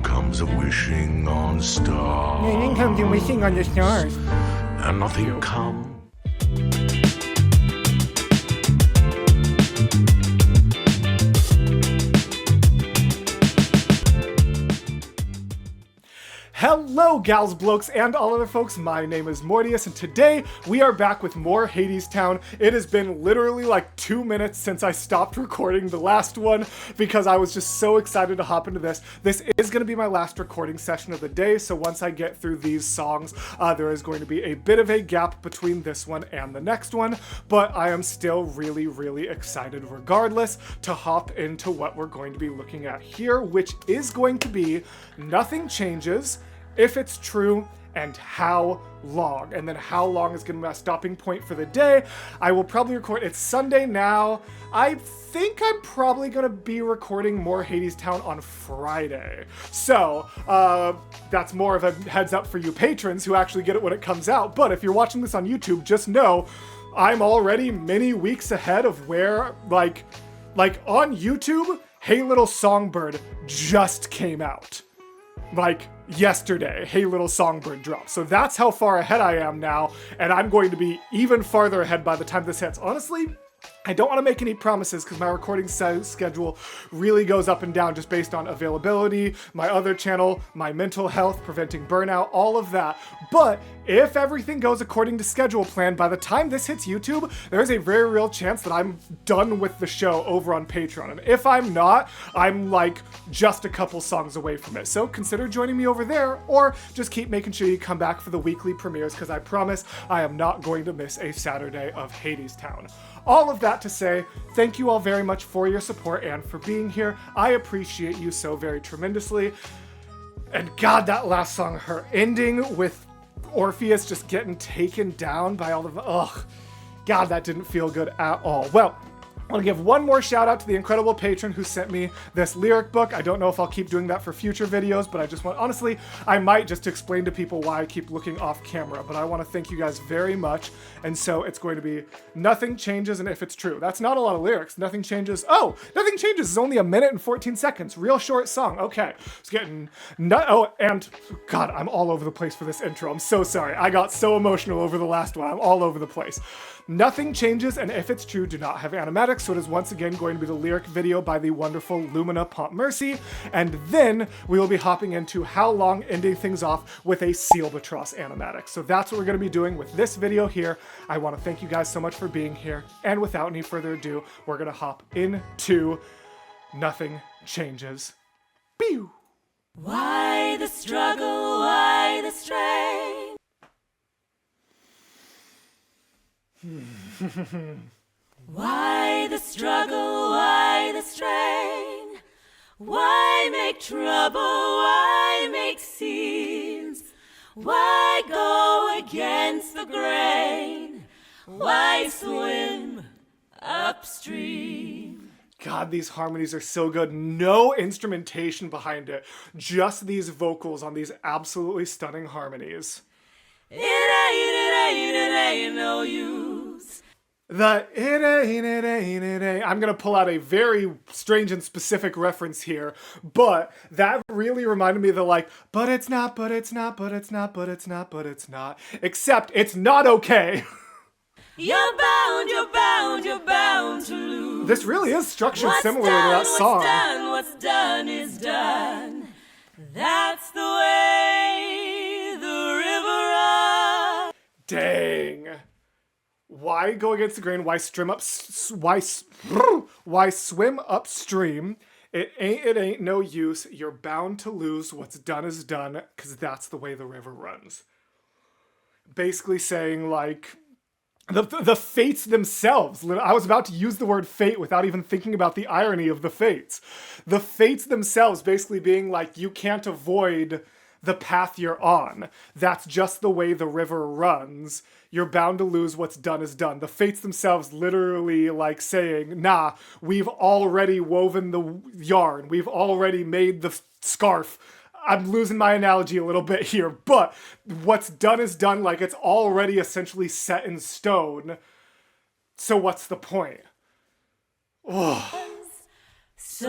comes a wishing on stars. And then comes the wishing on the stars. And nothing comes. Hello, gals, blokes, and all other folks. My name is Mortius, and today we are back with more Hadestown. It has been literally like 2 minutes since I stopped recording the last one because I was just so excited to hop into this. This is going to be my last recording session of the day, so once I get through these songs, there is going to be a bit of a gap between this one and the next one, but I am still really, really excited regardless to hop into what we're going to be looking at here, which is going to be Nothing Changes, If It's True, and How Long. And then how long is going to be my stopping point for the day. I will probably record, it's Sunday now. I think I'm probably going to be recording more Hadestown on Friday. So, that's more of a heads up for you patrons who actually get it when it comes out. But if you're watching this on YouTube, just know I'm already many weeks ahead of where, like on YouTube, Hey Little Songbird just came out. Like yesterday, Hey Little Songbird dropped. So that's how far ahead I am now, and I'm going to be even farther ahead by the time this hits. Honestly, I don't want to make any promises because my recording schedule really goes up and down just based on availability, my other channel, my mental health, preventing burnout, all of that. But if everything goes according to schedule plan, by the time this hits YouTube, there is a very real chance that I'm done with the show over on Patreon. And if I'm not, I'm like just a couple songs away from it. So consider joining me over there, or just keep making sure you come back for the weekly premieres because I promise I am not going to miss a Saturday of Hadestown. All of that to say, thank you all very much for your support and for being here. I appreciate you so very tremendously. And God, that last song, her ending with Orpheus just getting taken down by all of the, ugh. God, that didn't feel good at all. Well, I want to give one more shout out to the incredible patron who sent me this lyric book. I don't know if I'll keep doing that for future videos, but I just want, honestly, I might just explain to people why I keep looking off camera, but I want to thank you guys very much. And so it's going to be Nothing Changes and If It's True. That's not a lot of lyrics. Nothing Changes. Oh, Nothing Changes is only 1 minute and 14 seconds. Real short song. Okay. It's getting oh, and God, I'm all over the place for this intro. I'm so sorry. I got so emotional over the last one. I'm all over the place. Nothing Changes and If It's True do not have animatics, so it is once again going to be the lyric video by the wonderful Lumina Pomp Mercy, and then we will be hopping into How Long, ending things off with a Sealbatross animatic. So that's what we're going to be doing with this video here. I want to thank you guys so much for being here, and without any further ado, we're going to hop into Nothing Changes. Pew! Why the struggle, why the strain? Why the struggle, why the strain? Why make trouble, why make scenes? Why go against the grain? Why swim upstream? God, these harmonies are so good. No instrumentation behind it. Just these vocals on these absolutely stunning harmonies. It ain't no use. The it ain't. I'm gonna pull out a very strange and specific reference here, but that really reminded me of the like, but it's not, but it's not, but it's not, but it's not, but it's not. Except it's not okay. You're bound, you're bound, you're bound to lose. This really is structured What's similarly done, to that song. What's done is done. That's the way the river runs. Dang. Why go against the grain? Why why swim upstream? It ain't no use. You're bound to lose. What's done is done, because that's the way the river runs. Basically saying, like, the fates themselves. I was about to use the word fate without even thinking about the irony of the fates. The fates themselves basically being like, you can't avoid the path you're on. That's just the way the river runs. You're bound to lose. What's done is done. The fates themselves literally like saying, nah, we've already woven the yarn. We've already made the scarf. I'm losing my analogy a little bit here, but what's done is done. Like, it's already essentially set in stone. So what's the point? Oh. So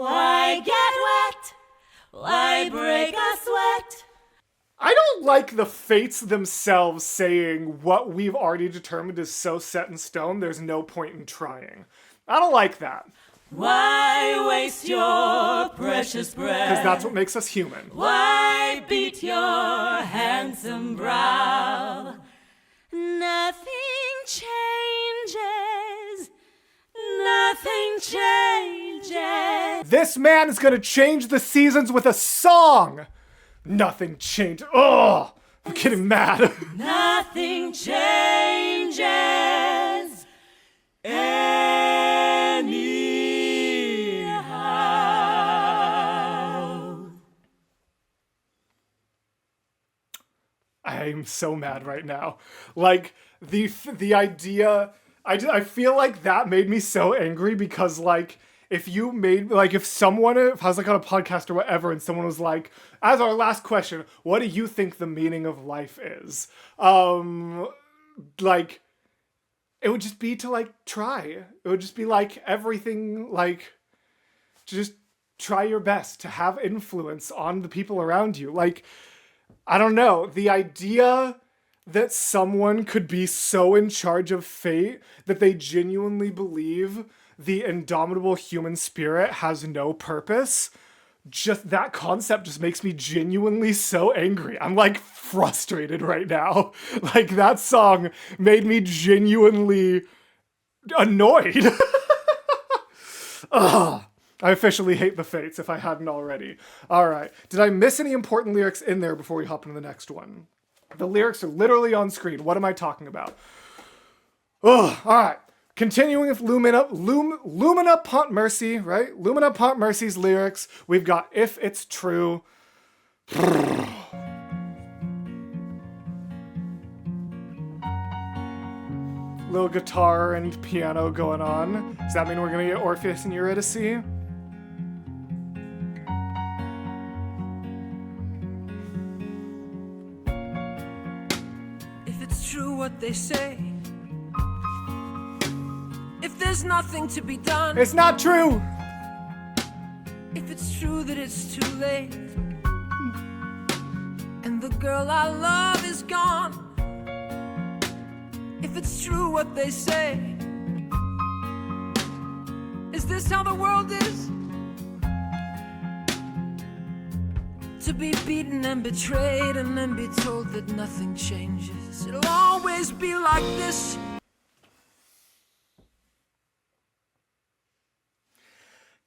I get wet Why break a sweat? I don't like the fates themselves saying what we've already determined is so set in stone, there's no point in trying. I don't like that. Why waste your precious breath? Because that's what makes us human. Why beat your handsome brow? Nothing changes. Nothing changes. This man is gonna change the seasons with a song! Nothing changed. Oh, I'm getting mad. Nothing changes anyhow. I'm so mad right now. Like, the idea... I feel like that made me so angry because, like, if someone, if I was like on a podcast or whatever and someone was like, as our last question, what do you think the meaning of life is? Like, it would just be to like try. It would just be like everything, like, to just try your best to have influence on the people around you. Like, I don't know, the idea that someone could be so in charge of fate that they genuinely believe the indomitable human spirit has no purpose, just that concept just makes me genuinely so angry. I'm like frustrated right now. Like that song made me genuinely annoyed. Ugh. I officially hate the fates if I hadn't already. All right. Did I miss any important lyrics in there before we hop into the next one? The lyrics are literally on screen. What am I talking about? Ugh. All right. Continuing with Lumina Pont Mercy, right? Lumina Pont Mercy's lyrics. We've got If It's True. Little guitar and piano going on. Does that mean we're going to get Orpheus and Eurydice? If it's true what they say, if there's nothing to be done, It's not true! if it's true that it's too late, and the girl I love is gone, if it's true what they say, is this how the world is? To be beaten and betrayed and then be told that nothing changes. It'll always be like this.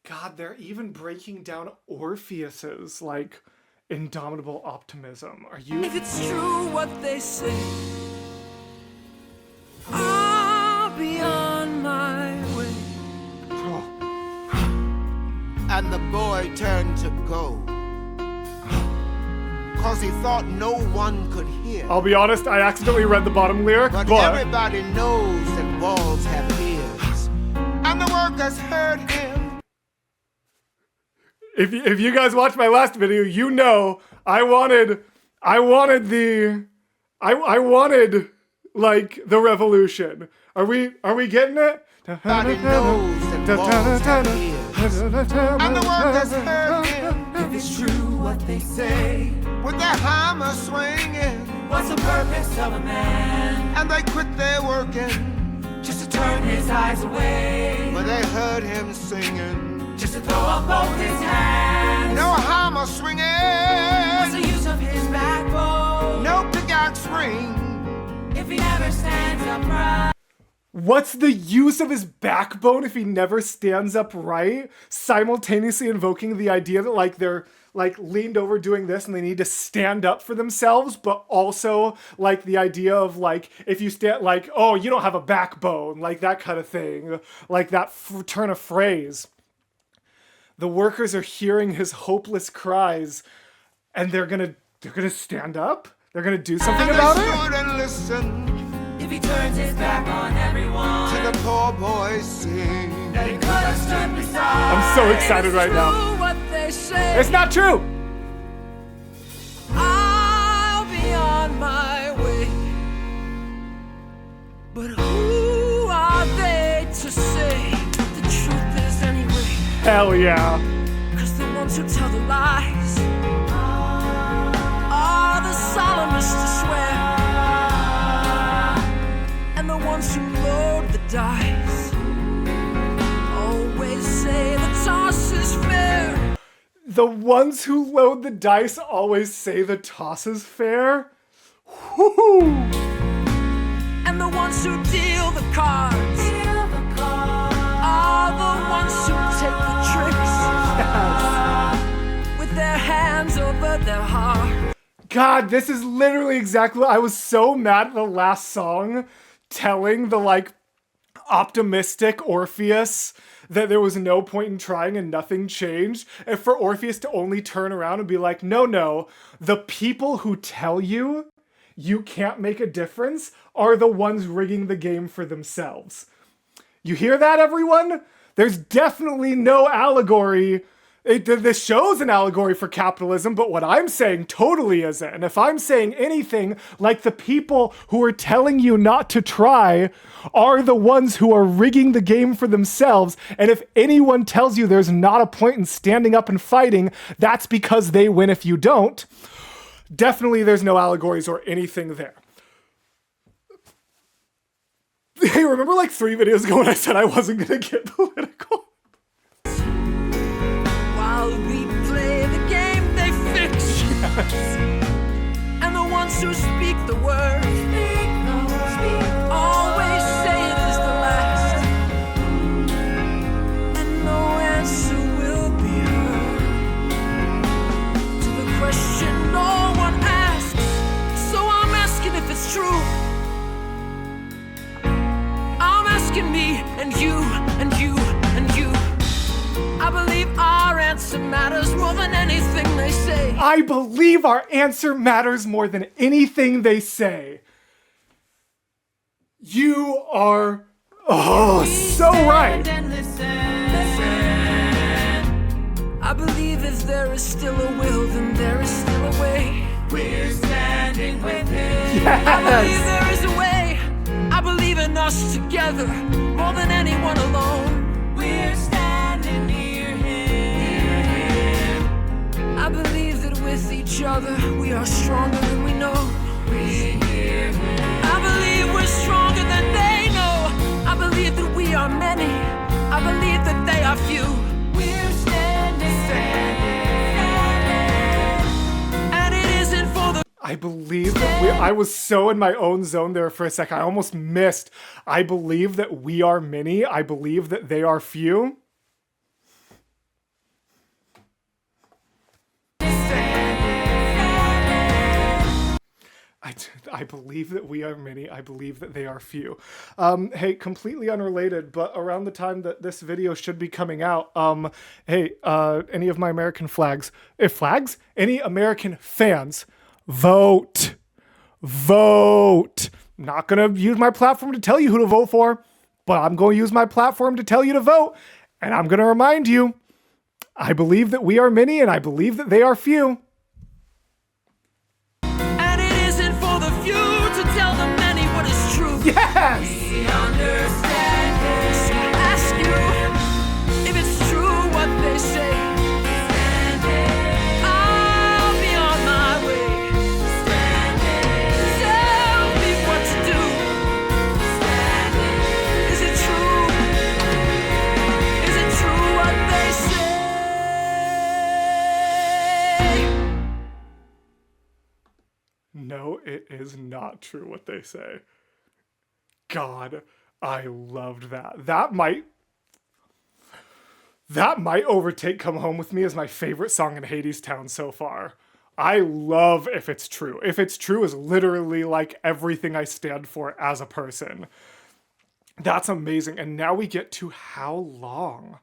God, they're even breaking down Orpheus's, like, indomitable optimism. Are you... If it's true what they say, I'll be on my way. And the boy turned to go, 'cause he thought no one could hear. I'll be honest, I accidentally read the bottom lyric, But everybody knows that walls have ears, and the workers heard him. If you guys watched my last video, you know I wanted like the revolution. Are we getting it? Everybody knows that walls have ears, and the workers heard him. If it's true what they say, With their hammer swinging, what's the purpose of a man? and they quit their working, Just to turn his eyes away, but they heard him singing. just to throw up both his hands. No hammer What's the swinging, use of his backbone no pickaxe ring. if he never stands upright? What's the use of his backbone if he never stands upright? Simultaneously invoking the idea that like they're like leaned over doing this and they need to stand up for themselves, but also like the idea of like if you stand like, oh, you don't have a backbone, like that kind of thing, like that turn of phrase. The workers are hearing his hopeless cries and they're gonna stand up? They're gonna do something And about they it? stood and listened If he turns his back on everyone to the poor boy sing. that he could have stood beside. I'm so excited right now. True what they say, It's not true! I'll be on my way. But who are they to say the truth is anyway? Hell yeah. 'Cause the ones who tell the lies are the solemnest to swear, and the ones who load the dice always say the toss is fair. The ones who load the dice always say the toss is fair. Woo! And the ones who deal the cards are the ones who take the tricks. Yes. With their hands over their heart. God, this is literally exactly what I was so mad at the last song telling the like optimistic Orpheus that there was no point in trying and nothing changed. And for Orpheus to only turn around and be like, no, the people who tell you you can't make a difference are the ones rigging the game for themselves. You hear that, everyone? There's definitely no allegory. This show's an allegory for capitalism, but what I'm saying totally isn't. And if I'm saying anything, like the people who are telling you not to try are the ones who are rigging the game for themselves. And if anyone tells you there's not a point in standing up and fighting, that's because they win if you don't. Definitely there's no allegories or anything there. Hey, remember like 3 videos ago when I said I wasn't gonna get political? While we play the game they fix. Yes. And the ones who speak the word always say it is the last, and no answer will be heard to the question no one asks. So I'm asking if it's true. I'm asking me and you and you and you. I believe our answer matters more than anything they say. I believe our answer matters more than anything they say. You are, so right. I believe if there is still a will, then there is still a way. We're standing with him. Yes. I believe there is a way. I believe in us together more than anyone alone. We're standing near him. I believe that with each other we are stronger than we know. I believe we're stronger than they know. I believe that we are many. I believe that they are few. We're standing. And it isn't for the I believe that I was so in my own zone there for a second. I almost missed. I believe that we are many. I believe that they are few. I believe that we are many. I believe that they are few. Hey, completely unrelated, but around the time that this video should be coming out, hey, any of my American flags, any American fans, vote. Not gonna use my platform to tell you who to vote for, but I'm going to use my platform to tell you to vote. And I'm going to remind you, I believe that we are many and I believe that they are few. And it isn't for the few to tell the many what is true. Yes! We understand this. So I ask you if it's true what they say. I'll be on my way. Tell me what to do. Is it true? Is it true what they say? No, it is not true what they say. God, I loved that. That might overtake Come Home With Me as my favorite song in Hadestown so far. I love If It's True. If It's True is literally like everything I stand for as a person. That's amazing. And now we get to How Long.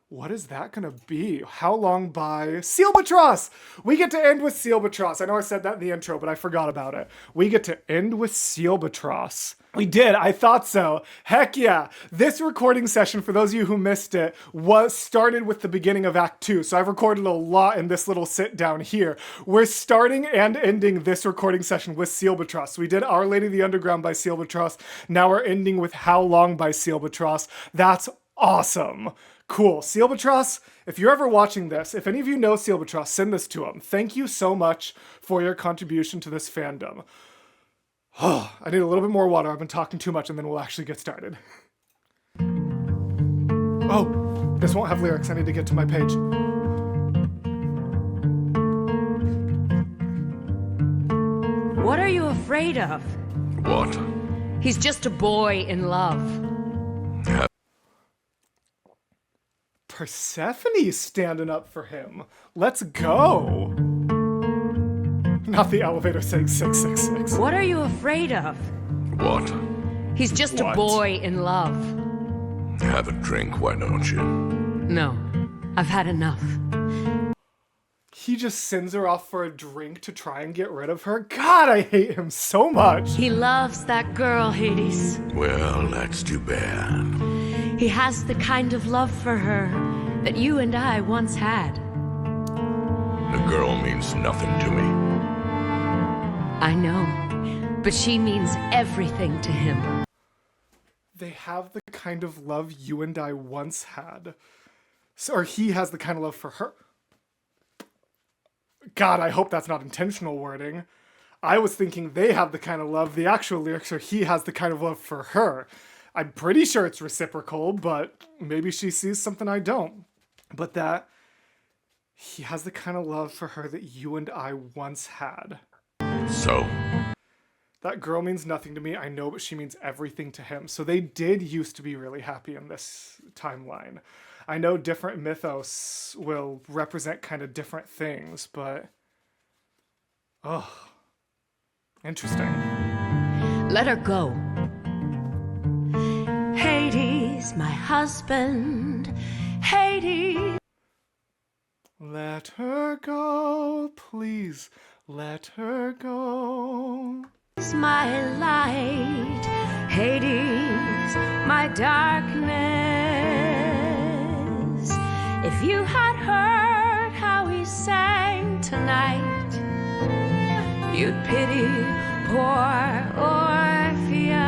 What is that gonna be? How Long by Sealbatross. We get to end with Sealbatross. I know I said that in the intro, but I forgot about it. We get to end with Sealbatross. We did. I thought so. Heck yeah. This recording session, for those of you who missed it, was started with the beginning of Act 2. So I've recorded a lot in this little sit down here. We're starting and ending this recording session with Sealbatross. We did Our Lady of the Underground by Sealbatross. Now we're ending with How Long by Sealbatross. That's Awesome. Cool. Sealbatross, if you're ever watching this, if any of you know Sealbatross, send this to him. Thank you so much for your contribution to this fandom. I need a little bit more water. I've been talking too much, and then we'll actually get started. Oh, this won't have lyrics. I need to get to my page. What are you afraid of? What? He's just a boy in love. Persephone's standing up for him. Let's go. Not the elevator saying 666. What are you afraid of? What? He's just a What? boy in love. Have a drink, why don't you? No, I've had enough. He just sends her off for a drink to try and get rid of her. God, I hate him so much. He loves that girl, Hades. Well, that's too bad. He has the kind of love for her that you and I once had. The girl means nothing to me. I know, but she means everything to him. They have the kind of love you and I once had. So, or he has the kind of love for her. God, I hope that's not intentional wording. I was thinking they have the kind of love. The actual lyrics are he has the kind of love for her. I'm pretty sure it's reciprocal, but maybe she sees something I don't. But that he has the kind of love for her that you and I once had. So, That girl means nothing to me, I know, but she means everything to him. So they did used to be really happy in this timeline. I know different mythos will represent kind of different things, but... oh, interesting. Let her go. Hades, my husband. Hades. Let her go, please. Let her go. Is my light, Hades, my darkness. If you had heard how he sang tonight, you'd pity poor Orpheus.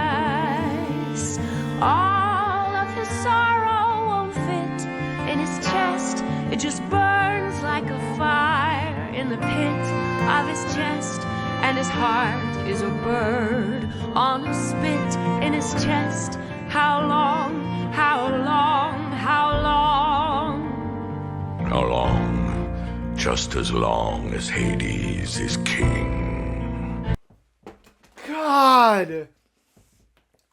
All of his sorrow won't fit in his chest. It just burns like a fire in the pit of his chest. And his heart is a bird on a spit in his chest. How long, how long, how long? how long? Just as long as Hades is king. God!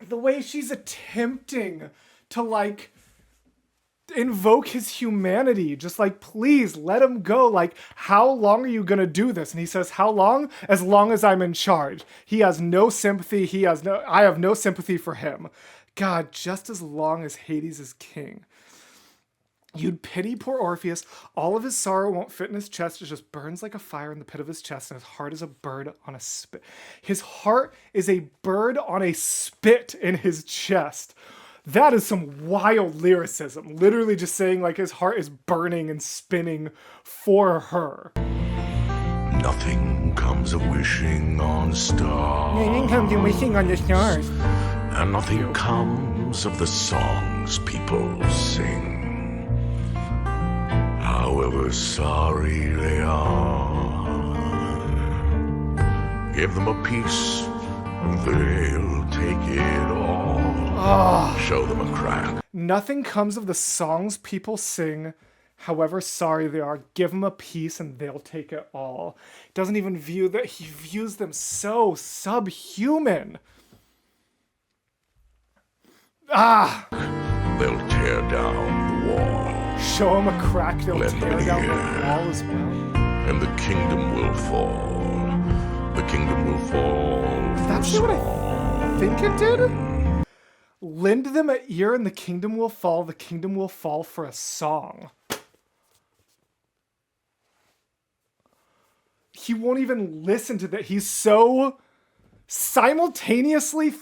The way she's attempting to, like, invoke his humanity, just like, please let him go. Like, how long are you gonna do this? And he says, how long? As long as I'm in charge. He has no sympathy. I have no sympathy for him. God, just as long as Hades is king. You'd pity poor Orpheus. All of his sorrow won't fit in his chest. It just burns like a fire in the pit of his chest, and his heart is a bird on a spit. His heart is a bird on a spit in his chest. That is some wild lyricism. Literally just saying, like, his heart is burning and spinning for her. Nothing comes of wishing on stars. wishing on the stars. And nothing comes of the songs people sing. However sorry they are, give them a piece and they'll take it all. Show them a crack. Nothing comes of the songs people sing, however sorry they are. Give them a piece and they'll take it all. Doesn't even view that. He views them so subhuman. They'll tear down the wall. Show them a crack, they'll Let tear me down the hear. wall as well. And the kingdom will fall. The kingdom will fall. Did that say what I think it did? Lend them an ear and the kingdom will fall. The kingdom will fall for a song. He won't even listen to that. He's so simultaneously...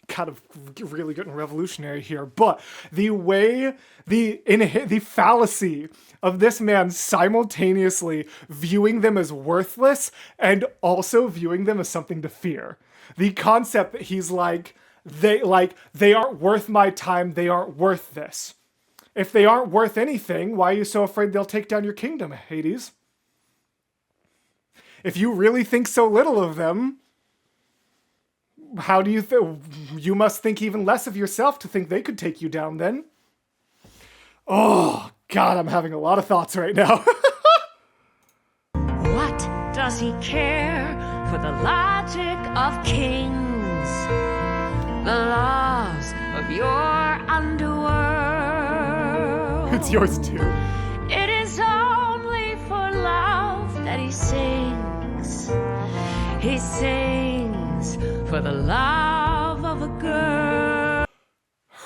kind of really good and revolutionary here, but the way, the fallacy of this man simultaneously viewing them as worthless and also viewing them as something to fear. The concept that he's like, They aren't worth my time. They aren't worth this. If they aren't worth anything, why are you so afraid they'll take down your kingdom, Hades? If you really think so little of them, how do you think? You must think even less of yourself to think they could take you down then. Oh, God, I'm having a lot of thoughts right now. What does he care for the logic of kings? The laws of your underworld. It's yours too. It is only for love that he sings. He sings for the love of a girl.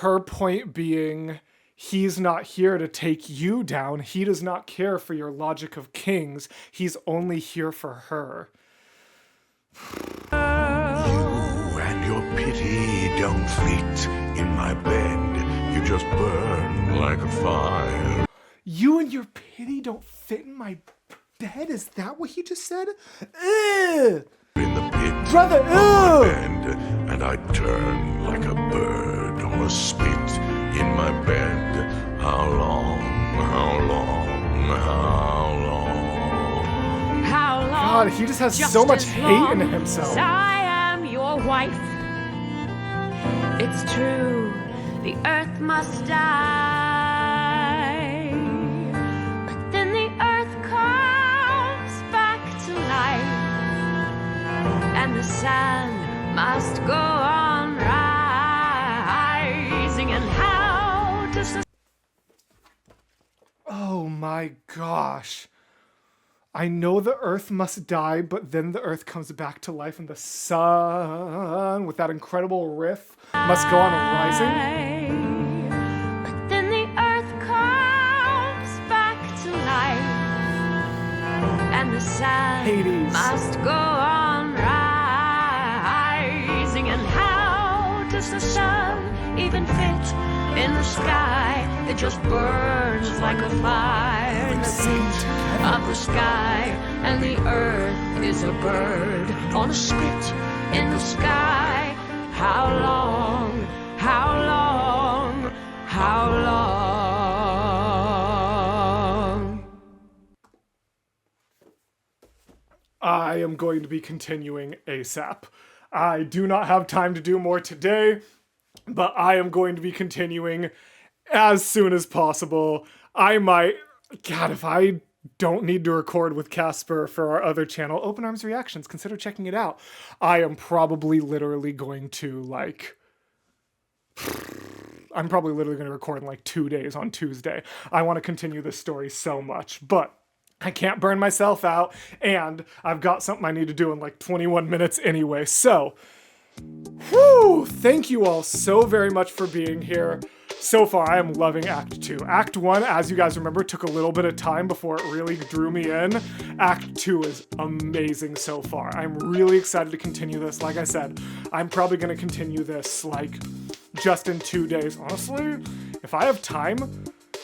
Her point being, he's not here to take you down. He does not care for your logic of kings. He's only here for her. You and your pity don't fit in my bed. You just burn like a fire. You and your pity don't fit in my bed? Is that what he just said? Ugh! In the pit Brother, of my ugh! bed, and I turn like a bird or a spit in my bed. How long, how long, how long? How long? God, he just has so much as hate long in himself. as I am your wife. It's true, the earth must die. But then the earth comes back to life. And the sun must go on rising. And how does the... Oh my gosh. I know the earth must die, but then the earth comes back to life and the sun, with that incredible riff, must go on rising. But then the earth comes back to life. And the sun Hades. must go on rising. And how does the sun even fit in the sky? It just burns like a fire in the pit of the sky. And the earth is a bird on a spit in the sky. How long, how long, how long? I am going to be continuing ASAP. I do not have time to do more today, but I am going to be continuing as soon as possible. I might... God, if I don't need to record with Casper for our other channel, Open Arms Reactions, consider checking it out. I am probably literally going to, like... I'm probably literally going to record in like 2 days on Tuesday. I want to continue this story so much, but I can't burn myself out, and I've got something I need to do in like 21 minutes anyway, so... Whew! Thank you all so very much for being here. So far, I am loving Act 2. Act 1, as you guys remember, took a little bit of time before it really drew me in. Act 2 is amazing so far. I'm really excited to continue this. Like I said, I'm probably going to continue this, like, just in 2 days. Honestly, if I have time,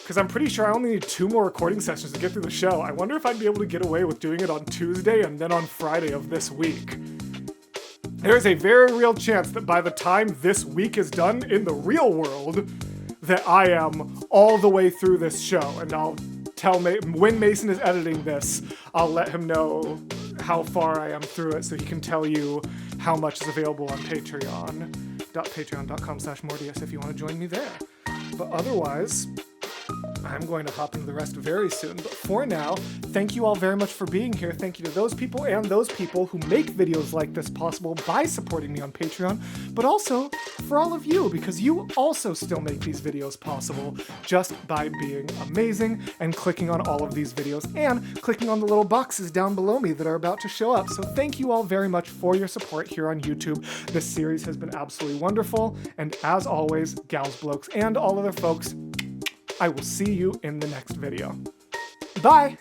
because I'm pretty sure I only need 2 more recording sessions to get through the show, I wonder if I'd be able to get away with doing it on Tuesday and then on Friday of this week. There is a very real chance that by the time this week is done in the real world, that I am all the way through this show, and I'll tell when Mason is editing this, I'll let him know how far I am through it so he can tell you how much is available on patreon.com/Mordius if you want to join me there. But otherwise, I'm going to hop into the rest very soon. But for now, thank you all very much for being here. Thank you to those people and those people who make videos like this possible by supporting me on Patreon, but also for all of you, because you also still make these videos possible just by being amazing and clicking on all of these videos and clicking on the little boxes down below me that are about to show up. So thank you all very much for your support here on YouTube. This series has been absolutely wonderful. And as always, gals, blokes, and all other folks, I will see you in the next video. Bye!